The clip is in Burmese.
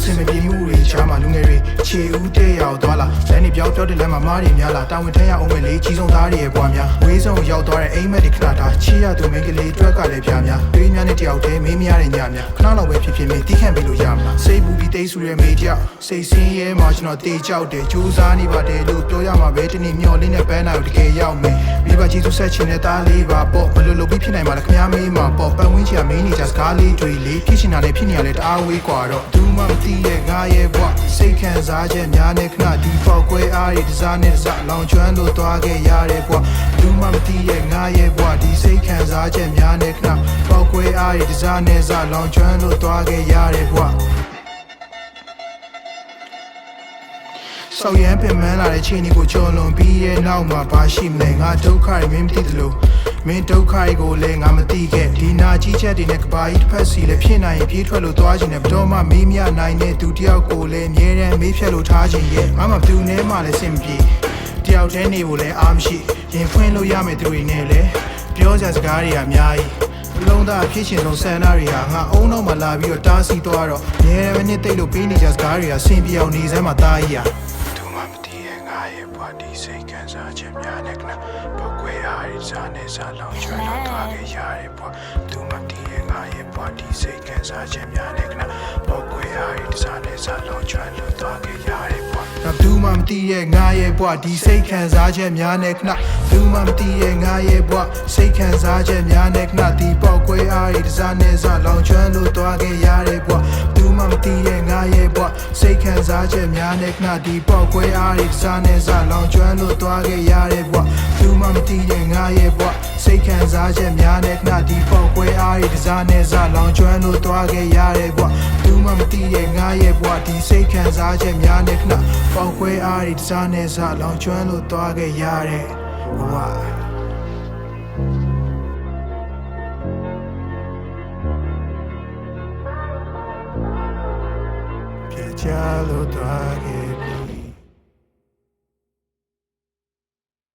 ဆင်မပြေမှုတွေချားမှာလူငယ်တွေခြေဦးတဲ့ရောက်သွားလာလမ်းနေပြောင်းပြောတဲ့လမ်းမှာမားတွေများလာတာဝန်ထမ်းရအောင်ပဲလေကြီးဆုံးသားတွေရဲ့ဘွားများဝေးဆုံးရောက်သွားတဲ့အိမ်မက်တွေခဏထားချီရသူမိန်းကလေးအတွက်ကလည်းပြများတွေးများနဲ့တယောက်တည်းမေးမရတဲ့ညများခဏလောက်ပဲဖြစ်ဖြစ်မင်းတီးခန့်ပေးလို့ရမလားစိတ်ပူပြီးတိတ်ဆူတဲ့မေတယောက်စိတ်ဆင်းရဲမှကျွန်တော်တေးကြောက်တယ်ကြိုးစားနေပါတယ်လို့ပြောရမှာပဲတနေ့မျော်လင်းတဲ့ပန်းနာကိုတကယ်ရောက်မယ်မိဘကြီးသူဆက်ချင်တဲ့သားလေးပါပေါ့ဘယ်လိုလုပ်ပြီးဖြစ်နိုင်မှာလဲခင်ဗျားမေးမှာပေါ့ပတ်ဝန်းကျင်ကမင်းနေကြစကားလေးတွေလေးဖြစ်ချင်တာနဲ့ဖြစ်နေရလဲတအားဝေးกว่าတော့ဘူးမှမသိရဲ့ငါရဲ့ဘွားစိတ်ခံစားချက်များနဲ့ခဏဒီပေါက်ကွဲအားတွေတစားနဲ့တစားလောင်ကျွမ်းလို့သွားခဲ့ရတဲ့ဘွားဘူးမှမသိရဲ့ငါရဲ့ဘွားဒီစိတ်ခံစားချက်များနဲ့ခဏပေါက်ကွဲအားတွေတစားနဲ့တစားလောင်ကျွမ်းလို့သွားခဲ့ရတဲ့ဘွားဆောက်ရမ်းပင်မန်းလာတဲ့ချိန်တွေကိုကြော်လွန်ပြီးရဲ့နောက်မှာဘာရှိမလဲငါဒုက္ခတွေမင်းမသိသလိုမင်းဒုက္ခတွေကိုလည်းငါမသိခဲ့ဒီနာကြီးချက်တွေနဲ့ကဘာကြီးတစ်ဖက်စီလည်းဖြစ်နိုင်ရင်ပြေးထွက်လို့သွားခြင်းနဲ့ဘတော်မှမေးမြနိုင်တဲ့သူတယောက်ကိုလည်းအမြဲတမ်းမေးဖြတ်လို့ထားခြင်းရဲ့ငါမှဘသူနဲ့မှလည်းစင်မပြေတယောက်တည်းနေဖို့လည်းအားမရှိရင်ဖွင့်လို့ရမယ်သူတွေနဲ့လည်းပြောစရာစကားတွေကအများကြီးလုံးသားဖြစ်ချင်ဆုံးဆန္ဒတွေဟာငါအုံနောက်မှာလာပြီးတော့တားဆီးသွားတော့အမြဲတမ်းနှစ်သိမ့်လို့ပေးနေကြစကားတွေကဆင်ပြေအောင်နေစမ်းမှာတားကြီးဒီစိတ်ခံစားချက်များနဲ့ကနပောက်ကွဲအားရစားနဲ့စားလောင်ကျွမ်းတော့သွားခဲ့ရတဲ့ဘွားသူမတည်ရဲ့ငါရဲ့ဘွားဒီစိတ်ခံစားချက်များနဲ့ကနပောက်ကွဲအားရစားနဲ့စားလောင်ကျွမ်းတော့သွားခဲ့ရတဲ့ဘွားသူမတည်ရဲ့ငါရဲ့ဘွားဒီစိတ်ခံစားချက်များနဲ့ကနသူမတည်ရဲ့ငါရဲ့ဘွားစိတ်ခံစားချက်များနဲ့ကနဒီပောက်ကွဲအားရစားနဲ့စားလောင်ကျွမ်းလို့သွားခဲ့ရတဲ့ဘွားသူမတည်ရဲ့ငါရဲ့ဘွားစိတ်ခံစားချက်များနဲ့ကနဒီပောက်ကွဲအားရစားနဲ့စားလောင်ကျွမ်းလို့သွားခဲ့ရတဲ့ဘွားသူမမတည်တဲ့ငါရဲ့ဘွားစိတ်ခံစားချက်များနဲ့ခဏဒီပေါက်ကွဲအားရတစားနဲ့စားလောင်ကျွမ်းလို့သွားခဲ့ရတဲ့ဘွားသူမမတည်တဲ့ငါရဲ့ဘွားဒီစိတ်ခံစားချက်များနဲ့ခဏပေါက်ကွဲအားရတစားနဲ့စားလောင်ကျွမ်းလို့သွားခဲ့ရတဲ့ဘွားပြေချလို့သွားခဲ့